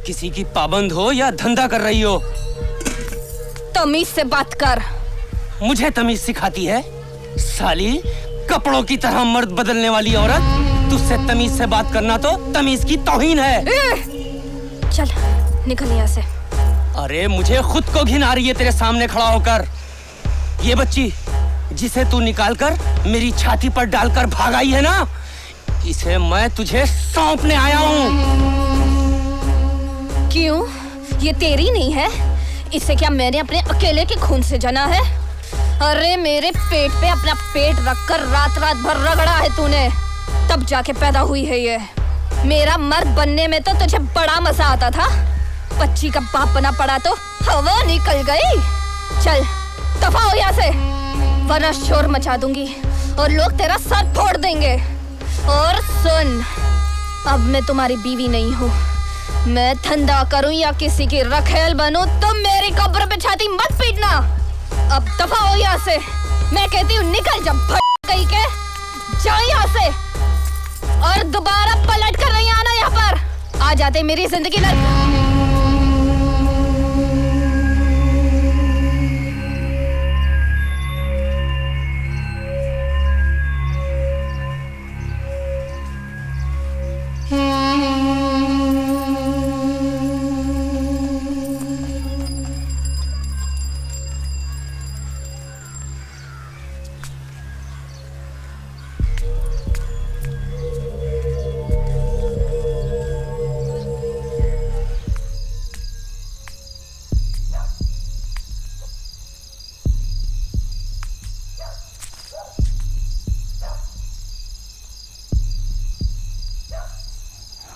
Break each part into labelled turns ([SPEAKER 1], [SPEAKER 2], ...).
[SPEAKER 1] किसी की पाबंद हो या धंधा कर रही हो?
[SPEAKER 2] तमीज से बात कर।
[SPEAKER 1] मुझे तमीज सिखाती है? साली, कपड़ों की तरह मर्द बदलने वाली औरत, तुझसे तमीज से बात करना तो तमीज की तौहीन है।
[SPEAKER 2] चल निकल यहाँ से।
[SPEAKER 1] अरे मुझे खुद को घिन आ रही है तेरे सामने खड़ा होकर। ये बच्ची जिसे तू निकालकर मेरी छाती पर डालकर भागाई है ना, इसे मैं तुझे सौंपने आया हूँ।
[SPEAKER 2] क्यों? ये तेरी नहीं है? इसे क्या मैंने अपने अकेले के खून से जना है? अरे मेरे पेट पे अपना पेट रखकर रात रात भर रगड़ा है तूने, तब जाके पैदा हुई है ये। मेरा मर्द बनने में तो तुझे बड़ा मजा आता था, बच्ची का बाप बना पड़ा तो हवा निकल गई। चल दफा हो यहाँ से, वरना शोर मचा दूंगी और लोग तेरा सर फोड़ देंगे। और सुन, अब मैं तुम्हारी बीवी नहीं हूँ। मैं धंधा करूँ या किसी की रखेल बनूं तो मेरी कब्र पे छाती मत पीटना। अब दफा हो यहाँ से, मैं कहती हूँ निकल जा कहीं के, जाओ यहाँ से और दोबारा पलट कर नहीं आना यहाँ पर। आ जाते मेरी जिंदगी में।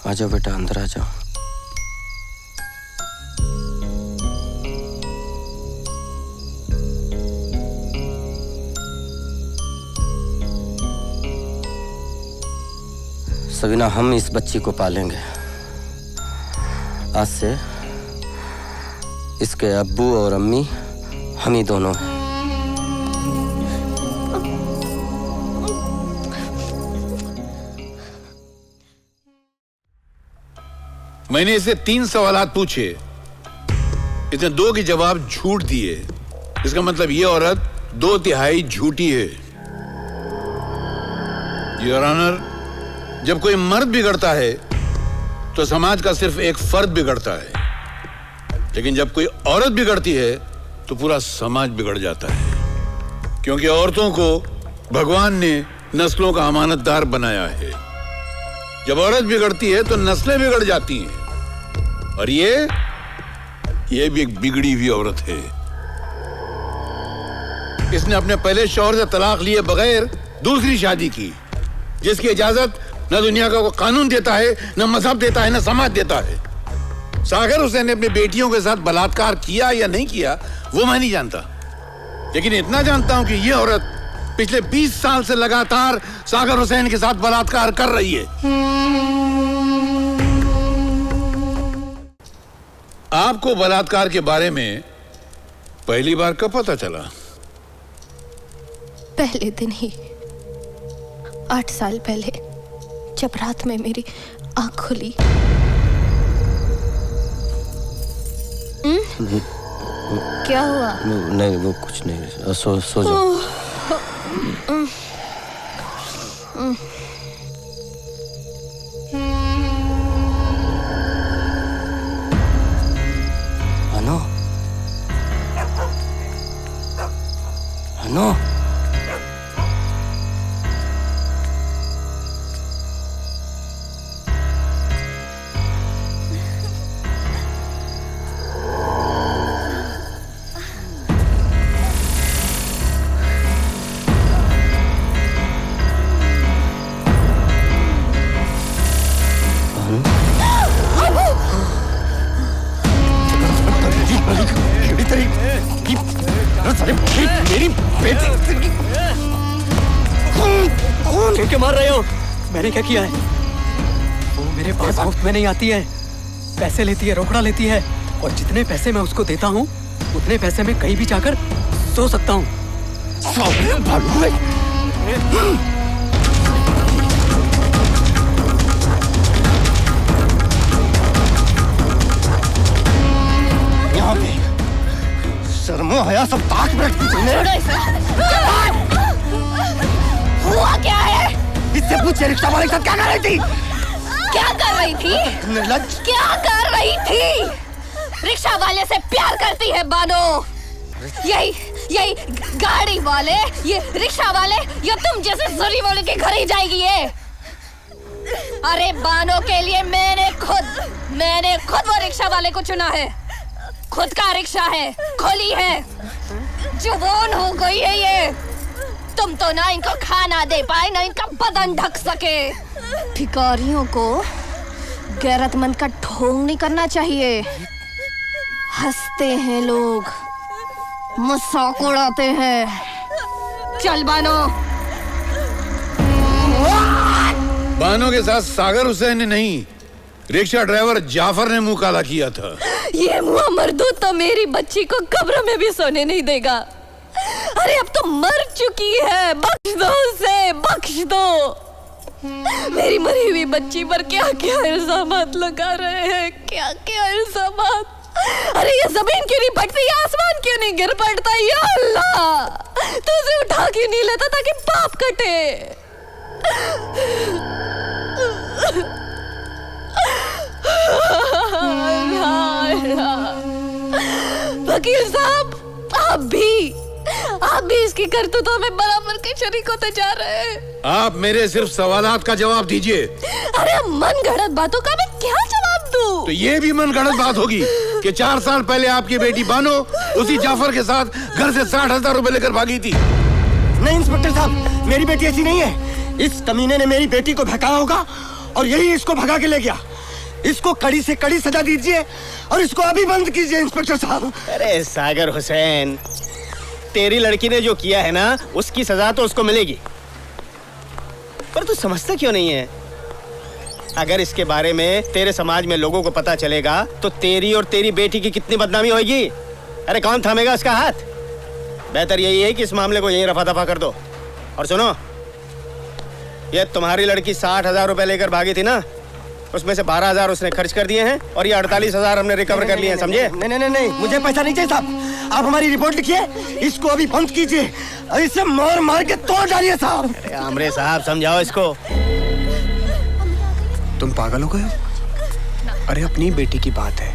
[SPEAKER 3] आजा बेटा, अंदर आ जाओ। सबीना, हम इस बच्ची को पालेंगे। आज से इसके अब्बू और अम्मी हम ही दोनों हैं।
[SPEAKER 4] मैंने इसे 3 सवालात पूछे, इसने 2 के जवाब झूठ दिए। इसका मतलब ये औरत 2/3 झूठी है। योर ऑनर, जब कोई मर्द बिगड़ता है तो समाज का सिर्फ एक फर्द बिगड़ता है, लेकिन जब कोई औरत बिगड़ती है तो पूरा समाज बिगड़ जाता है, क्योंकि औरतों को भगवान ने नस्लों का अमानतदार बनाया है। जब औरत बिगड़ती है तो नस्लें बिगड़ जाती हैं, और ये भी एक बिगड़ी हुई औरत है। इसने अपने पहले शौहर से तलाक लिए बगैर दूसरी शादी की, जिसकी इजाजत न दुनिया का कोई कानून देता है, न मजहब देता है, न समाज देता है। सागर हुसैन ने अपनी बेटियों के साथ बलात्कार किया या नहीं किया वो मैं नहीं जानता, लेकिन इतना जानता हूं कि ये औरत पिछले 20 साल से लगातार सागर हुसैन के साथ बलात्कार कर रही है। आपको बलात्कार के बारे में पहली बार कब पता चला?
[SPEAKER 2] पहले दिन ही, 8 साल पहले, जब रात में मेरी आंख खुली। क्या हुआ?
[SPEAKER 3] नहीं, वो कुछ नहीं। सो जाओ। अनु, अनु,
[SPEAKER 1] क्यों मार रहे हो? मैंने क्या किया है? वो मेरे पास मुफ्त में नहीं आती है, पैसे लेती है, रोकड़ा लेती है, और जितने पैसे मैं उसको देता हूँ उतने पैसे में कहीं भी जाकर सो सकता हूँ।
[SPEAKER 5] मोह हया सब ताक में रखती तुमने।
[SPEAKER 2] हुआ क्या है?
[SPEAKER 5] इससे पूछे रिक्शा वाले के साथ क्या कर रही थी?
[SPEAKER 2] क्या कर रही थी?
[SPEAKER 5] निर्लज्ज।
[SPEAKER 2] क्या कर रही थी? रिक्शा वाले से प्यार करती है बानो। यही गाड़ी वाले, ये रिक्शा वाले, ये तुम जैसे जरी वाले के घर ही जाएगी ये। अरे बानो के लिए मैंने खुद वो रिक्शा वाले को चुना है। खुद का रिक्शा है, खोली है, जुबान हो गई है ये। तुम तो ना इनको खाना दे पाए, ना इनका बदन ढक सके। भिखारियों को गैरतमंद का ढोंग नहीं करना चाहिए। हंसते हैं लोग, मजाक उड़ाते हैं। चल बानो।
[SPEAKER 4] बानो के साथ सागर हुसैन ने नहीं, रिक्शा ड्राइवर जाफर ने मुंह काला किया था।
[SPEAKER 2] ये मुआ मर्दू तो मेरी बच्ची को कब्र में भी सोने नहीं देगा। अरे अब तो मर चुकी है, बख्श दो उसे, बख्श दो। मेरी मरी हुई बच्ची पर क्या क्या इल्जामात लगा रहे हैं, क्या क्या इल्जामात। अरे ये जमीन क्यों नहीं फटती, आसमान क्यों नहीं गिर पड़ता? या अल्लाह, तुझे उठा क्यों नहीं लेता ताकि पाप कटे? वकील साहब, आप भी इसकी करतूतों में बराबर के शरीक होते जा रहे हैं।
[SPEAKER 4] आप मेरे सिर्फ सवालात का जवाब दीजिए।
[SPEAKER 2] अरे मन गढ़ंत बातों का मैं क्या जवाब दूं?
[SPEAKER 4] तो ये भी मन गढ़ंत बात होगी कि 4 साल पहले आपकी बेटी बानो उसी जाफर के साथ घर से 60,000 रुपए लेकर भागी थी।
[SPEAKER 5] नहीं इंस्पेक्टर साहब, मेरी बेटी ऐसी नहीं है। इस कमीने ने मेरी बेटी को भगाया होगा और यही इसको भगा के ले गया। इसको कड़ी से कड़ी सजा दीजिए और इसको अभी बंद कीजिए इंस्पेक्टर साहब।
[SPEAKER 6] अरे सागर हुसैन, तेरी लड़की ने जो किया है ना, उसकी सजा तो उसको मिलेगी। पर तू समझता क्यों नहीं है? अगर इसके बारे में तेरे समाज में लोगों को पता चलेगा तो तेरी और तेरी बेटी की कितनी बदनामी होगी। अरे कौन थामेगा इसका हाथ? बेहतर यही है कि इस मामले को यहीं रफा दफा कर दो। और सुनो, ये तुम्हारी लड़की 60,000 रुपए लेकर भागी थी ना, उसमें से 12,000 उसने खर्च कर दिए हैं और ये 48,000 हमने रिकवर कर लिए हैं, समझे?
[SPEAKER 5] नहीं, मुझे पैसा नहीं चाहिए साहब। आप हमारी रिपोर्ट लिखिए, इसको अभी बंद कीजिए और इसे मार मार के तोड़ डालिए साहब।
[SPEAKER 6] अरे आमरे साहब, समझाओ इसको।
[SPEAKER 7] तुम पागल हो गए हो? अरे अपनी बेटी की बात है,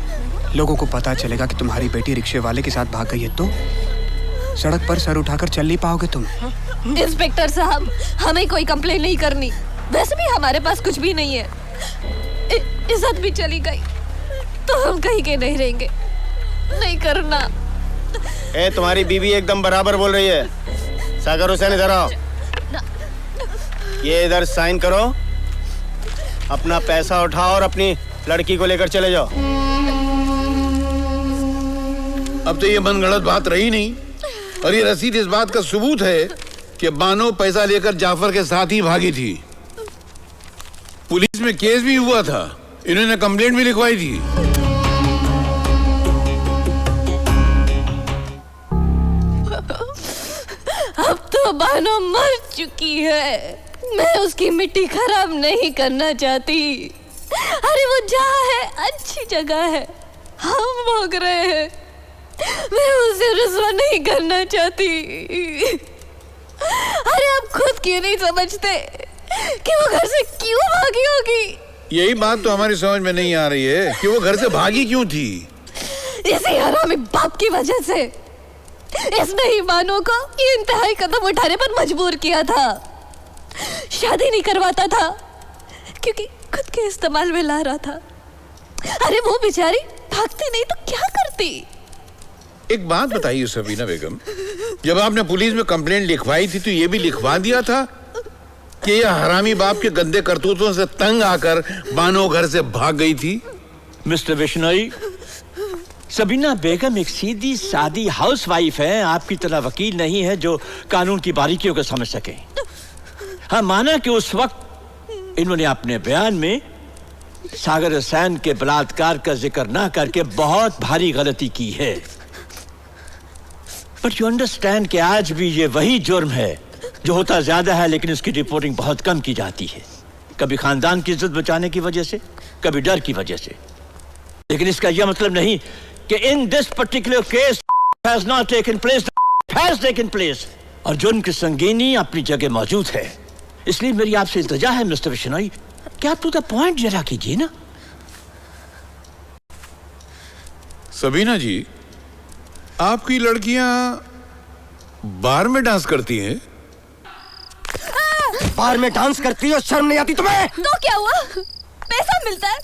[SPEAKER 7] लोगों को पता चलेगा कि तुम्हारी बेटी रिक्शे वाले के साथ भाग गई है तो सड़क पर सर उठाकर चल नहीं पाओगे तुम।
[SPEAKER 2] इंस्पेक्टर साहब, हमें कोई कंप्लेन नहीं करनी। वैसे भी हमारे पास कुछ भी नहीं है। इज्जत भी चली गई तो हम कहीं के नहीं रहेंगे। नहीं करना।
[SPEAKER 6] ए, तुम्हारी बीवी एकदम बराबर बोल रही है। सागर हुसैन, इधर आओ। ये इधर साइन करो, अपना पैसा उठाओ और अपनी लड़की को लेकर चले जाओ।
[SPEAKER 4] अब तो ये मनगढ़ंत बात रही नहीं और ये रसीद इस बात का सबूत है कि बानो पैसा लेकर जाफर के साथ ही भागी थी। पुलिस में केस भी हुआ था, इन्होंने कंप्लेंट भी लिखवाई थी।
[SPEAKER 2] अब तो बानो मर चुकी है, मैं उसकी मिट्टी खराब नहीं करना चाहती। अरे वो जहाँ है अच्छी जगह है, हम भोग रहे हैं। मैं उसे रुस्वा नहीं करना चाहती। अरे आप खुद क्यों नहीं समझते कि वो घर से क्यों भागी होगी?
[SPEAKER 4] यही बात तो हमारी समझ में नहीं आ रही है कि वो घर से भागी क्यों थी।
[SPEAKER 2] इसी हरामी बाप की वजह से इसने ही बानो को इंतहाई कदम उठाने पर मजबूर किया था। शादी नहीं करवाता था क्योंकि खुद के इस्तेमाल में ला रहा था। अरे वो बेचारी भागती नहीं तो क्या करती?
[SPEAKER 4] एक बात बताइए सबीना बेगम, जब आपने पुलिस में कंप्लेंट लिखवाई थी तो ये भी लिखवा दिया था कि यह हरामी बाप के गंदे करतूतों से तंग आकर बानो घर से भाग गई थी?
[SPEAKER 8] मिस्टर बिश्नोई, सबीना बेगम एक सीधी सादी हाउसवाइफ है, आपकी तरह वकील नहीं है जो कानून की बारीकियों को समझ सके। हाँ, माना कि उस वक्त इन्होंने अपने बयान में सागर हुसैन के बलात्कार का जिक्र ना करके बहुत भारी गलती की है, बट यू अंडरस्टैंड कि आज भी ये वही जुर्म है जो होता ज्यादा है लेकिन उसकी रिपोर्टिंग बहुत कम की जाती है। कभी खानदान की इज्जत बचाने की वजह से, कभी डर की वजह से। लेकिन इसका यह मतलब नहीं कि in this particular case has not taken place, has taken place. और जुर्म की संगीनी अपनी जगह मौजूद है। इसलिए मेरी आपसे इल्तिजा है मिस्टर बिश्नोई, क्या आप टू द पॉइंट जरा कीजिए ना।
[SPEAKER 4] सबीना जी, आपकी लड़कियां बार में डांस करती हैं?
[SPEAKER 5] बार में डांस करती हो, शर्म नहीं आती तुम्हें?
[SPEAKER 2] तो क्या हुआ? पैसा मिलता है,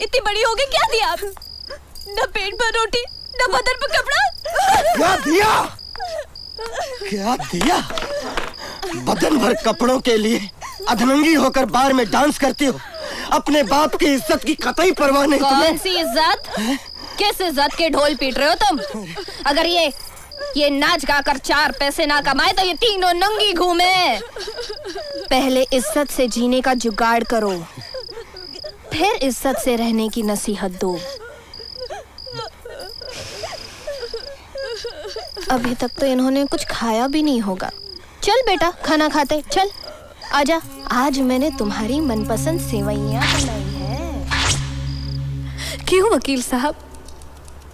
[SPEAKER 2] इतनी बड़ी हो गई, क्या दिया आप? न पेट पर रोटी, न बदन पर कपड़ा।
[SPEAKER 5] क्या दिया? क्या दिया? बदन भर कपड़ों के लिए अधनंगी होकर बार में डांस करती हो। अपने बाप की इज्जत की कतई परवाह नहीं तुम्हें।
[SPEAKER 2] कौन सी इज्जत? किस इज्जत के ढोल पीट रहे हो तुम? अगर ये नाच गाकर 4 पैसे ना कमाए तो ये तीनों नंगी घूमे। पहले इज्जत से जीने का जुगाड़ करो, फिर इज्जत से रहने की नसीहत दो। अभी तक तो इन्होंने कुछ खाया भी नहीं होगा। चल बेटा, खाना खाते चल। आजा, आज मैंने तुम्हारी मनपसंद सेवइयां बनाई है। क्यों वकील साहब,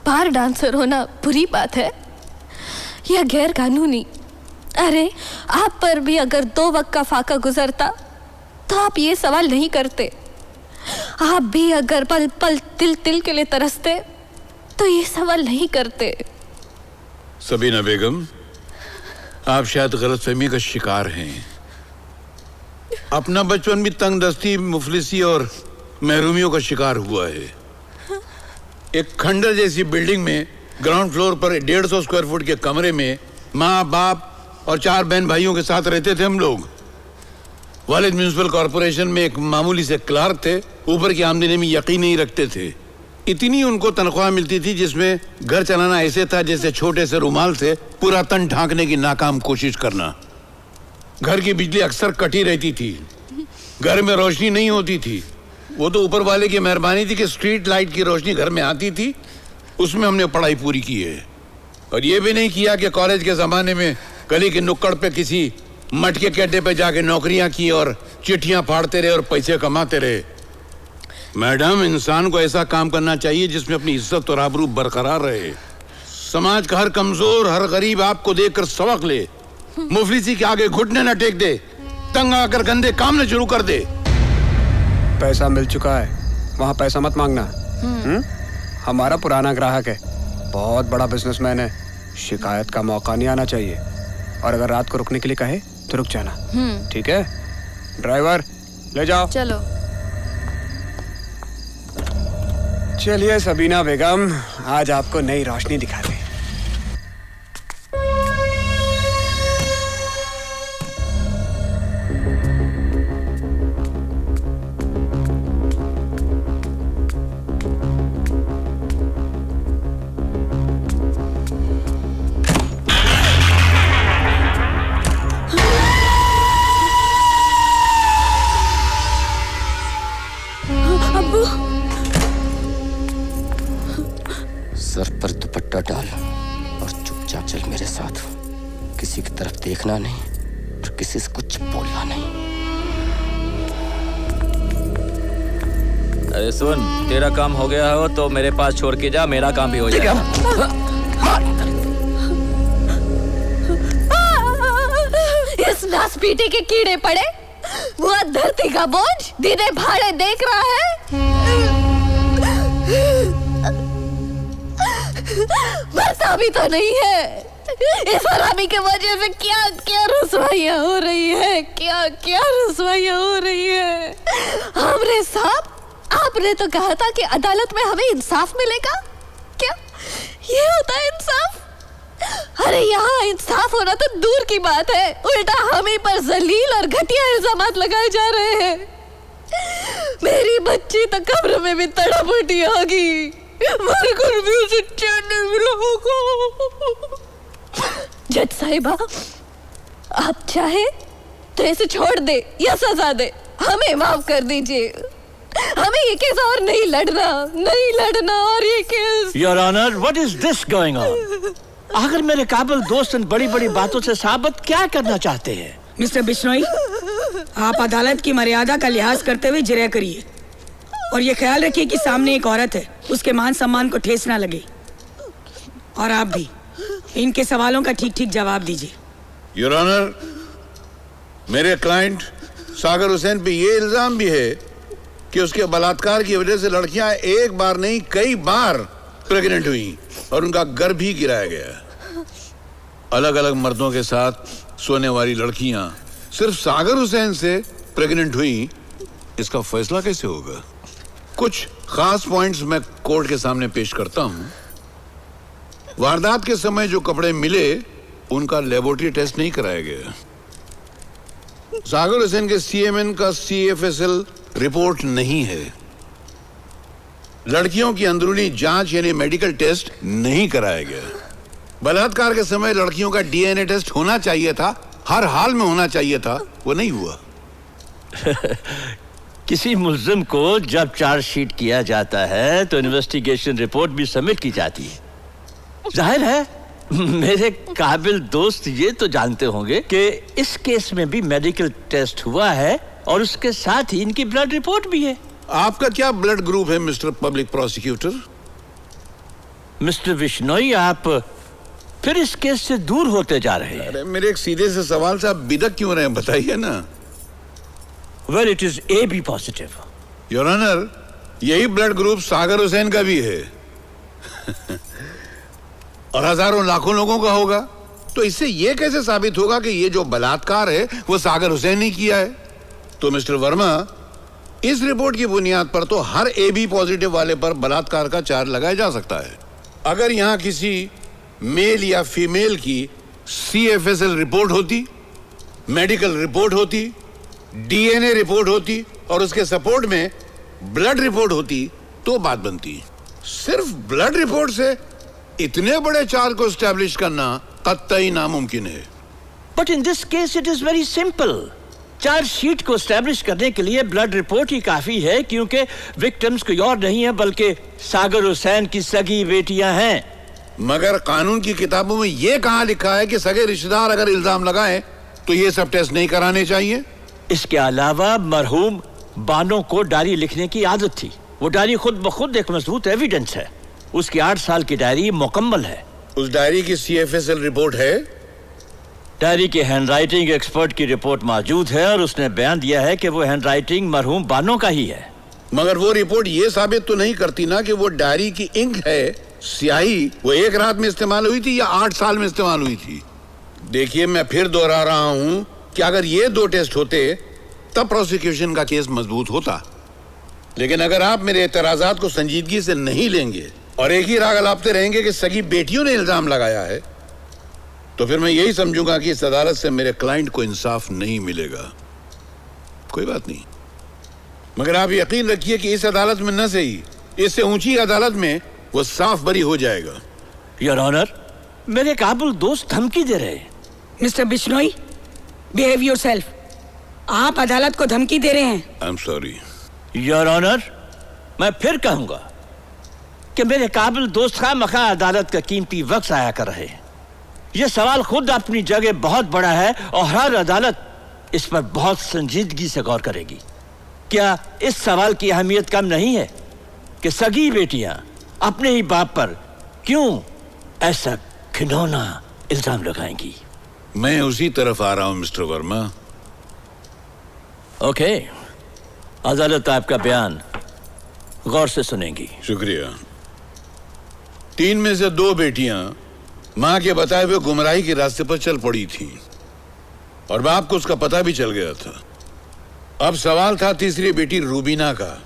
[SPEAKER 2] बार डांसर होना बुरी बात है या गैर कानूनी? अरे आप पर भी अगर 2 वक्त का फाका गुजरता तो आप ये सवाल नहीं करते। आप भी अगर पल पल तिल तिल के लिए तरसते तो ये सवाल नहीं करते।
[SPEAKER 4] सबीना बेगम, आप शायद गलतफहमी का शिकार हैं। अपना बचपन भी तंगदस्ती, मुफलिसी और महरूमियों का शिकार हुआ है। एक खंडर जैसी बिल्डिंग में ग्राउंड फ्लोर पर 150 स्क्वायर फुट के कमरे में माँ बाप और 4 बहन भाइयों के साथ रहते थे हम लोग। वालिद म्युनिसिपल कॉरपोरेशन में एक मामूली से क्लार्क थे, ऊपर की आमदनी में यकीन नहीं रखते थे। इतनी उनको तनख्वाह मिलती थी जिसमें घर चलाना ऐसे था जैसे छोटे से रुमाल से पूरा तन ढांकने की नाकाम कोशिश करना। घर की बिजली अक्सर कटी रहती थी, घर में रोशनी नहीं होती थी। वो तो ऊपर वाले की मेहरबानी थी कि स्ट्रीट लाइट की रोशनी घर में आती थी, उसमें हमने पढ़ाई पूरी की है। और ये भी नहीं किया कि कॉलेज के ज़माने में गली के नुक्कड़ पे किसी मटके के अड्डे पे जाके नौकरियां की और चिट्ठियां फाड़ते रहे और पैसे कमाते रहे। मैडम, इंसान को ऐसा काम करना चाहिए जिसमें अपनी इज्जत और आबरू बरकरार रहे। समाज का हर कमजोर, हर गरीब आपको देखकर सबक ले, मुफलिसी के आगे घुटने न टेक दे, तंग आकर गंदे काम न शुरू कर दे।
[SPEAKER 7] पैसा मिल चुका है, वहाँ पैसा मत मांगना। हमारा पुराना ग्राहक है, बहुत बड़ा बिजनेसमैन है, शिकायत का मौका नहीं आना चाहिए। और अगर रात को रुकने के लिए कहे तो रुक जाना, ठीक है? ड्राइवर ले जाओ।
[SPEAKER 2] चलो।
[SPEAKER 7] चलिए सबीना बेगम, आज आपको नई रोशनी दिखाते हैं।
[SPEAKER 3] सर पर दुपट्टा डाल और चुपचाप चल मेरे साथ। किसी की तरफ देखना नहीं और किसी से कुछ बोलना नहीं।
[SPEAKER 9] अरे सुन, तेरा काम हो गया हो तो मेरे पास छोड़ के जा, मेरा काम भी हो जाएगा।
[SPEAKER 2] इस नासपीटे के कीड़े पड़े, वो धरती का बोझ दीदे भाड़े देख रहा है। मरता भी तो नहीं है। इस हरामी के वजह से क्या क्या रसवाइयाँ हो रही है, क्या क्या रसवाइयाँ हो रही है। हमरे साहब, आपने तो कहा था कि अदालत में हमें इंसाफ मिलेगा। क्या ये होता है इंसाफ? अरे यहाँ इंसाफ होना तो दूर की बात है, उल्टा हमें पर जलील और घटिया इल्जामात लगाए जा रहे हैं। मेरी बच्ची तो कब्र में भी तड़प उठी होगी, मेरे घर भी उसे चैन नहीं मिला होगा। जज साहिबा, आप चाहे तो इसे छोड़ दे या सजा दे, हमें माफ कर दीजिए। हमें ये केस और नहीं लड़ना और ये case.
[SPEAKER 8] Your honour, what is this going on? आखिर मेरे काबिल दोस्त इन बड़ी बड़ी बातों से साबित क्या करना चाहते हैं?
[SPEAKER 10] मिस्टर बिश्नोई, आप अदालत की मर्यादा का लिहाज करते हुए जिरह करिए और ये ख्याल रखिए कि सामने एक औरत है, उसके मान सम्मान को ठेस ना लगे। और आप भी इनके सवालों का ठीक ठीक जवाब दीजिए।
[SPEAKER 4] योर ऑनर, मेरे क्लाइंट सागर हुसैन पे ये इल्जाम भी है कि उसके बलात्कार की वजह से लड़कियां एक बार नहीं कई बार प्रेग्नेंट हुई और उनका गर्भ भी गिराया गया। अलग अलग मर्दों के साथ सोने वाली लड़कियां सिर्फ सागर हुसैन से प्रेग्नेंट हुई, इसका फैसला कैसे होगा? कुछ खास पॉइंट्स मैं कोर्ट के सामने पेश करता हूं। वारदात के समय जो कपड़े मिले उनका लेबोरेटरी टेस्ट नहीं कराया गया। सागर हुसैन के सीएमएन का CFSL रिपोर्ट नहीं है। लड़कियों की अंदरूनी जांच यानी मेडिकल टेस्ट नहीं कराया गया। बलात्कार के समय लड़कियों का DNA टेस्ट होना चाहिए था, हर हाल में होना चाहिए था, वो नहीं हुआ।
[SPEAKER 8] किसी मुल्जिम को जब चार्जशीट किया जाता है तो इन्वेस्टिगेशन रिपोर्ट भी सबमिट की जाती है। जाहिर है मेरे काबिल दोस्त ये तो जानते होंगे कि इस केस में भी मेडिकल टेस्ट हुआ है और उसके साथ ही इनकी ब्लड रिपोर्ट भी है।
[SPEAKER 4] आपका क्या ब्लड ग्रुप है mister public prosecutor?
[SPEAKER 8] Mister Bishnoi, आप फिर इस केस से दूर होते जा रहे हैं।
[SPEAKER 4] अरे मेरे एक सीधे से सवाल से आप बिदक क्यों रहे हैं, बताइए ना।
[SPEAKER 8] Well, it is AB positive.
[SPEAKER 4] Your honour, यही ब्लड ग्रुप सागर हुसैन का भी है और हजारों लाखों लोगों का होगा। तो इससे यह कैसे साबित होगा कि ये जो बलात्कार है वो सागर हुसैन ने किया है? तो मिस्टर वर्मा, इस रिपोर्ट की बुनियाद पर तो हर AB पॉजिटिव वाले पर बलात्कार का चार्ज लगाया जा सकता है। अगर यहां किसी मेल या फीमेल की CFSL रिपोर्ट होती, मेडिकल रिपोर्ट होती, DNA रिपोर्ट होती और उसके सपोर्ट में ब्लड रिपोर्ट होती तो बात बनती। सिर्फ ब्लड रिपोर्ट से इतने बड़े चार्ज को एस्टैब्लिश करना कतई नामुमकिन है।
[SPEAKER 8] But in this case it is very simple. Chargesheet को एस्टैब्लिश करने के लिए ब्लड रिपोर्ट ही काफी है, क्योंकि विक्टिम्स कोई और नहीं है बल्कि सागर हुसैन की सगी बेटियां हैं।
[SPEAKER 4] मगर कानून की किताबों में यह कहां लिखा है कि सगे रिश्तेदार अगर इल्जाम लगाएं तो ये सब टेस्ट नहीं कराने चाहिए?
[SPEAKER 8] इसके अलावा मरहूम बानो को डायरी लिखने की आदत थी। वो डायरी खुद ब खुद एक मजबूत एविडेंस है। उसकी 8 साल की डायरी मुकम्मल है।
[SPEAKER 4] उस डायरी की CFSL रिपोर्ट है?
[SPEAKER 8] डायरी के हैंडराइटिंग एक्सपर्ट की रिपोर्ट मौजूद है और उसने बयान दिया है कि वो हैंडराइटिंग मरहूम बानो का ही है।
[SPEAKER 4] मगर वो रिपोर्ट ये साबित तो नहीं करती ना कि वो डायरी की इंक है, स्याही, वो एक रात में इस्तेमाल हुई थी या 8 साल में इस्तेमाल हुई थी। देखिए, मैं फिर दोहरा रहा हूं कि अगर ये 2 टेस्ट होते तब प्रोसिक्यूशन का केस मजबूत होता। लेकिन अगर आप मेरे एतराजात को संजीदगी से नहीं लेंगे और एक ही राग अलापते रहेंगे कि सगी बेटियों ने इल्जाम लगाया है, तो फिर मैं यही समझूंगा कि इस अदालत से मेरे क्लाइंट को इंसाफ नहीं मिलेगा। कोई बात नहीं, मगर आप यकीन रखिए कि इस अदालत में न सही, इससे ऊंची अदालत में वो साफ बरी हो जाएगा।
[SPEAKER 8] योर ऑनर, मेरे काबिल दोस्त धमकी दे रहे हैं।
[SPEAKER 10] Mister Bishnoi, behave yourself. आप अदालत को धमकी दे रहे हैं।
[SPEAKER 4] I am sorry
[SPEAKER 8] your honour, मैं फिर कहूंगा कि मेरे काबिल दोस्त खामखा अदालत का कीमती वक्त आया कर रहे हैं। यह सवाल खुद अपनी जगह बहुत बड़ा है और हर अदालत इस पर बहुत संजीदगी से गौर करेगी। क्या इस सवाल की अहमियत कम नहीं है कि सगी बेटियां अपने ही बाप पर क्यों ऐसा घिनौना इल्जाम लगाएंगी?
[SPEAKER 4] मैं उसी तरफ आ रहा हूं मिस्टर वर्मा।
[SPEAKER 8] ओके, अदालत आपका बयान गौर से सुनेंगी।
[SPEAKER 4] शुक्रिया। 3 में से 2 बेटियां मां के बताए हुए गुमराही के रास्ते पर चल पड़ी थी और बाप को उसका पता भी चल गया था। अब सवाल था तीसरी बेटी रूबीना का,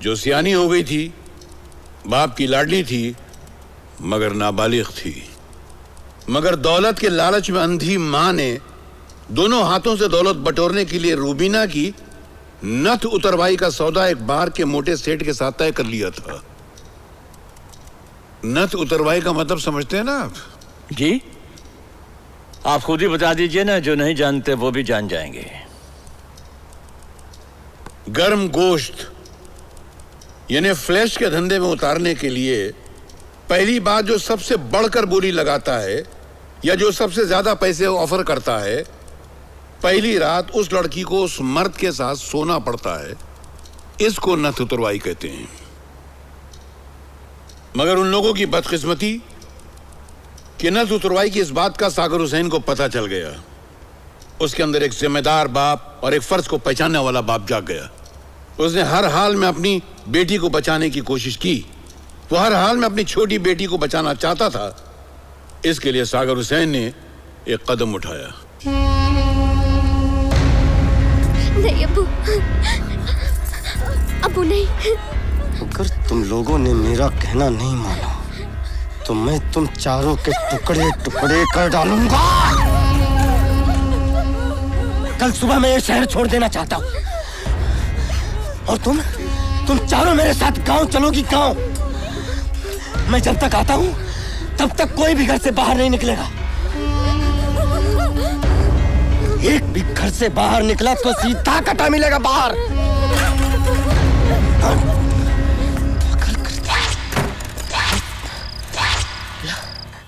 [SPEAKER 4] जो सियानी हो गई थी, बाप की लाडली थी मगर नाबालिग थी। मगर दौलत के लालच में अंधी मां ने दोनों हाथों से दौलत बटोरने के लिए रूबीना की नथ उतरवाई का सौदा एक बार के मोटे सेठ के साथ तय कर लिया था। नथ उतरवाई का मतलब समझते हैं ना आप?
[SPEAKER 8] जी, आप खुद ही बता दीजिए ना, जो नहीं जानते वो भी जान जाएंगे।
[SPEAKER 4] गर्म गोश्त यानी फ्लैश के धंधे में उतारने के लिए पहली बात जो सबसे बढ़कर बोली लगाता है या जो सबसे ज्यादा पैसे ऑफर करता है, पहली रात उस लड़की को उस मर्द के साथ सोना पड़ता है। इसको नथ उतरवाई कहते हैं। मगर उन लोगों की बदकिस्मती कि नस उतरवाई की इस बात का सागर हुसैन को पता चल गया। उसके अंदर एक जिम्मेदार बाप और एक फर्ज को पहचानने वाला बाप जाग गया। उसने हर हाल में अपनी बेटी को बचाने की कोशिश की। वो हर हाल में अपनी छोटी बेटी को बचाना चाहता था। इसके लिए सागर हुसैन ने एक कदम उठाया।
[SPEAKER 2] नहीं अब्बू, अब्बू नहीं।
[SPEAKER 5] अगर तुम लोगों ने मेरा कहना नहीं माना तो मैं तुम चारों के टुकड़े टुकड़े कर डालूंगा। कल सुबह मैं ये शहर छोड़ देना चाहता हूँ और तुम चारों मेरे साथ गांव चलोगी। गांव मैं जब तक आता हूँ तब तक कोई भी घर से बाहर नहीं निकलेगा। एक भी घर से बाहर निकला तो सीधा कटा मिलेगा बाहर।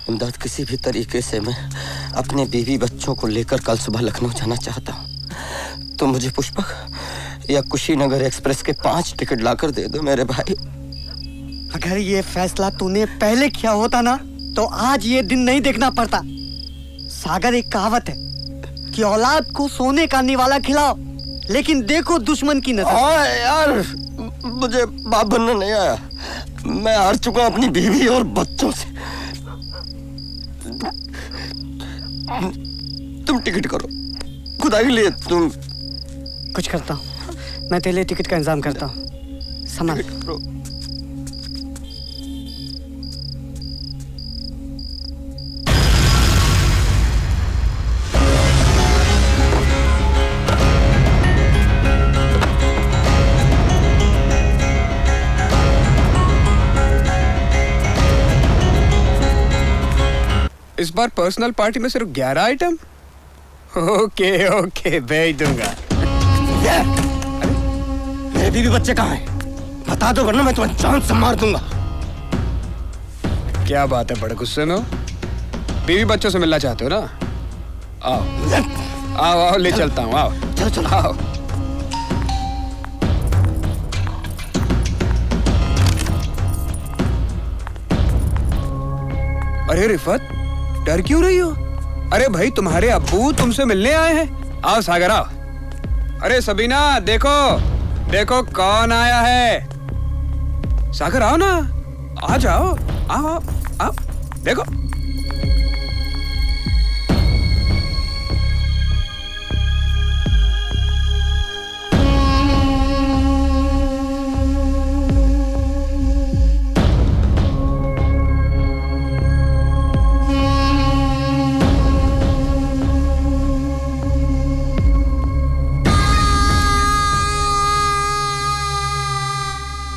[SPEAKER 5] इमदाद, किसी भी तरीके से मैं अपने बीवी बच्चों को लेकर कल सुबह लखनऊ जाना चाहता हूँ। तो मुझे पुष्पक या कुशीनगर एक्सप्रेस के 5 टिकट लाकर दे दो मेरे भाई।
[SPEAKER 1] अगर ये फैसला तूने पहले किया होता ना तो आज ये दिन नहीं देखना पड़ता। सागर, एक कहावत है कि औलाद को सोने का निवाला खिलाओ लेकिन देखो दुश्मन की नजर।
[SPEAKER 5] यार, मुझे बाप बनना नहीं आया। मैं हार चुका अपनी बीवी और बच्चों से। तुम टिकट करो, खुदा के लिए। तुम
[SPEAKER 1] कुछ करता हूँ मैं, तेरे लिए टिकट का इंतजाम करता हूँ। संभाल।
[SPEAKER 7] इस बार पर्सनल पार्टी में सिर्फ 11 आइटम। ओके ओके, भेज दूंगा।
[SPEAKER 5] मेरे बीवी बच्चे कहाँ हैं? बता दो वरना मैं तुम्हें जान से मार दूंगा।
[SPEAKER 7] क्या बात है, बड़े गुस्से में हो? बीवी बच्चों से मिलना चाहते हो ना? आओ आओ आओ, ले चलता हूँ। आओ
[SPEAKER 5] चलो चलो
[SPEAKER 7] आओ। अरे रिफत, डर क्यों रही हो? अरे भाई, तुम्हारे अब्बू तुमसे मिलने आए हैं। आओ सागर आओ। अरे सबीना, देखो देखो कौन आया है। सागर आओ ना, आ जाओ। आओ आओ आओ, देखो।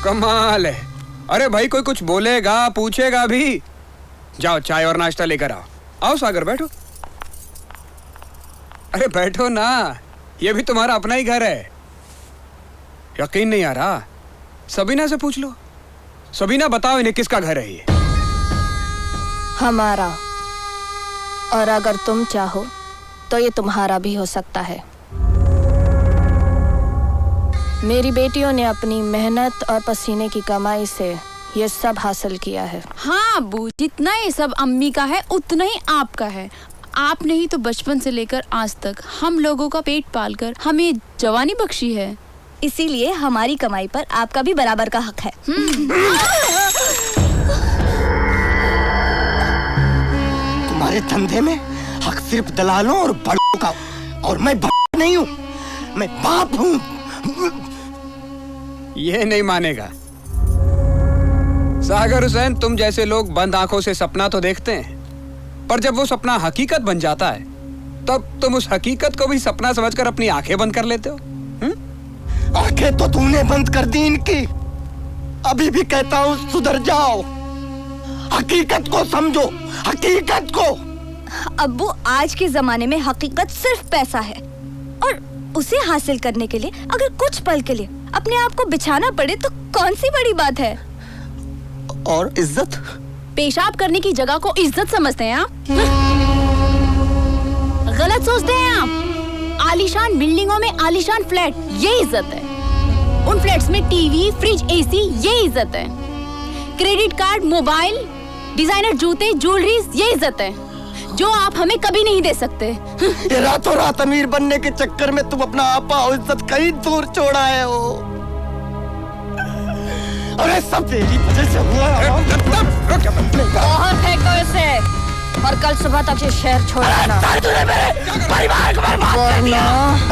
[SPEAKER 7] कमाल है। अरे भाई, कोई कुछ बोलेगा, पूछेगा भी? जाओ चाय और नाश्ता लेकर आओ। आओ सागर, बैठो। अरे बैठो ना, ये भी तुम्हारा अपना ही घर है। यकीन नहीं आ रहा? सबीना से पूछ लो। सबीना, बताओ इन्हें किसका घर है ये?
[SPEAKER 2] हमारा। और अगर तुम चाहो तो ये तुम्हारा भी हो सकता है। मेरी बेटियों ने अपनी मेहनत और पसीने की कमाई से ये सब हासिल किया है।
[SPEAKER 11] हाँ अब्बू, जितना ये सब अम्मी का है उतना ही आपका है। आपने ही तो बचपन से लेकर आज तक हम लोगों का पेट पालकर हमें जवानी बख्शी है।
[SPEAKER 2] इसीलिए हमारी कमाई पर आपका भी बराबर का हक है।
[SPEAKER 5] तुम्हारे धंधे में हक सिर्फ दलालों और बड़ों का, और मैं बड़ा नहीं हूँ, मैं बाप हूँ।
[SPEAKER 7] ये नहीं मानेगा। सागर हुसैन, तुम जैसे लोग बंद आंखों से सपना तो देखते हैं, पर जब वो सपना हकीकत बन जाता है तब तुम उस हकीकत को भी सपना समझकर अपनी आंखें बंद कर लेते हो।
[SPEAKER 5] आंखें तो तूने बंद कर दी इनकी। अभी भी कहता हूँ सुधर जाओ, हकीकत को समझो, हकीकत को।
[SPEAKER 2] अब्बू, आज के जमाने में हकीकत सिर्फ पैसा है, और उसे हासिल करने के लिए अगर कुछ पल के लिए अपने आप को बिछाना पड़े तो कौन सी बड़ी बात है।
[SPEAKER 5] और इज्जत?
[SPEAKER 11] पेशाब करने की जगह को इज्जत समझते हैं आप? गलत सोचते हैं आप। आलीशान बिल्डिंगों में आलीशान फ्लैट, ये इज्जत है। उन फ्लैट्स में टीवी, फ्रिज, एसी, ये इज्जत है। क्रेडिट कार्ड, मोबाइल, डिजाइनर जूते, ज्वेलरी, ये इज्जत है जो आप हमें कभी नहीं दे सकते।
[SPEAKER 5] ये रातों रात अमीर बनने के चक्कर में तुम अपना आपा और इज्जत कहीं दूर छोड़ा है हो। अरे सब तेरी वजह से हुआ।
[SPEAKER 2] बाहर फेंको इसे और कल सुबह तक ये शहर छोड़ देना।
[SPEAKER 5] तूने मेरे परिवार को बर्बाद कर दिया।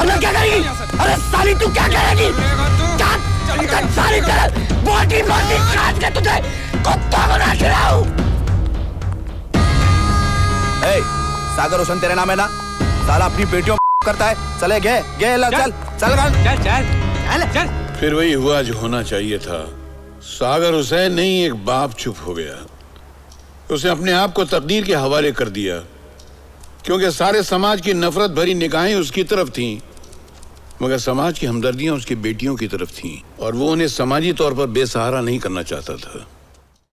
[SPEAKER 5] अरे क्या करेगी? अरे साली तू क्या करेगी? सारी तरह बॉडी काट के तुझे कुत्ता बना खिलाऊं।
[SPEAKER 12] सागर हुसैन तेरा नाम है ना? साला अपनी बेटियों करता है। चले गए चल चल चल चल।
[SPEAKER 4] फिर वही हुआ जो होना चाहिए था। सागर हुसैन नहीं, एक बाप चुप हो गया। उसने अपने आप को तकदीर के हवाले कर दिया, क्योंकि सारे समाज की नफरत भरी निगाहें उसकी तरफ थीं, मगर समाज की हमदर्दियां उसकी बेटियों की तरफ थीं, और वो उन्हें समाजी तौर पर बेसहारा नहीं करना चाहता था।